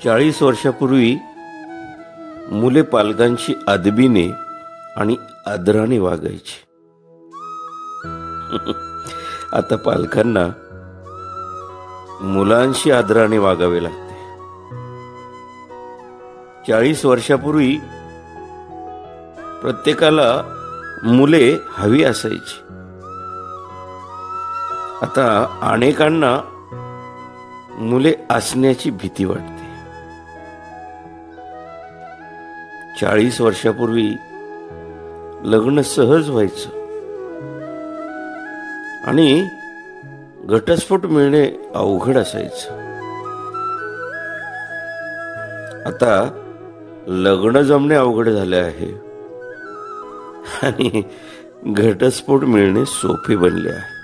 40 वर्षापूर्वी मुले पालकांशी अदबीने आणि आदराने वागायची. आता पालकांना मुलांशी आदराने वागावे लागते. 40 वर्षापूर्वी प्रत्येकाला मुले हवी असायची. आता अनेकांना मुले असण्याची भीती वाटते. 40 वर्षापूर्वी लग्न सहज व्हायचं आणि घटस्फोट मिळणे अवघड असायचं. आता लग्न जमणे अवघड झाले आहे आणि घटस्फोट मिळणे सोपे बनले आहे.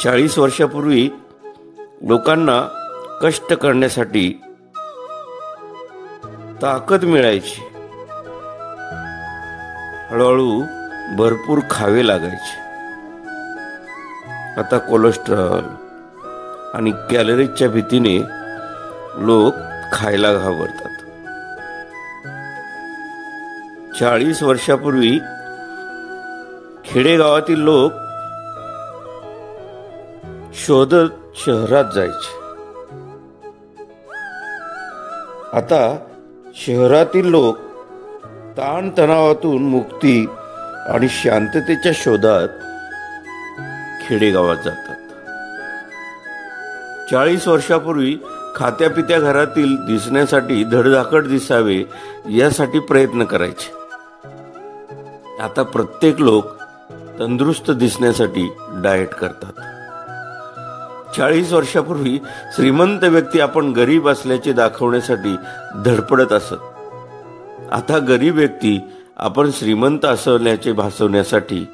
40 वर्षापूर्वी लोकांना कष्ट करण्यासाठी ताकद मिळायची. हळूहळू भरपूर खावे लागायचे. आता कोलेस्ट्रॉल आणि कॅलरीजच्या भीतीने लोक खायला घाबरतात. 40 वर्षापूर्वी खेडेगावातील लोक शोधत शहरात जायचे. आता शहरातील लोक ताणतणावातून मुक्ती आणि शांततेच्या शोधात खेडेगावात जातात. 40 वर्षापूर्वी खात्यापित्या घरातील दिसण्यासाठी धडधाकट दिसावे यासाठी प्रयत्न करायचे. आता प्रत्येक लोक तंदुरुस्त दिसण्यासाठी डाएट करतात. 40 वर्षापूर्वी श्रीमंत व्यक्ती आपण गरीब असल्याचे दाखवण्यासाठी धडपडत असत. आता गरीब व्यक्ती आपण श्रीमंत असल्याचे भासवण्यासाठी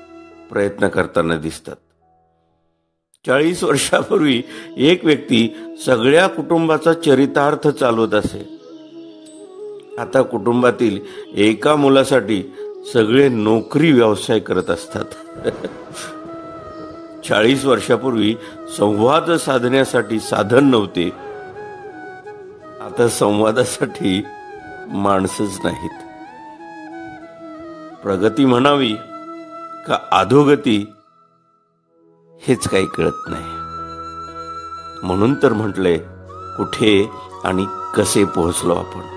प्रयत्न करताना दिसतात. 40 वर्षापूर्वी एक व्यक्ती सगळ्या कुटुंबाचा चरितार्थ चालवत असे. आता कुटुंबातील एका मुलासाठी सगळे नोकरी व्यवसाय करत असतात. 40 वर्षापूर्वी संवाद साधण्यासाठी साधन नव्हते. आता संवादासाठी माणसंच नाहीत. प्रगती म्हणावी का अधोगती हेच काही कळत नाही. म्हणून तर म्हटलंय, कुठे आणि कसे पोहोचलो आपण.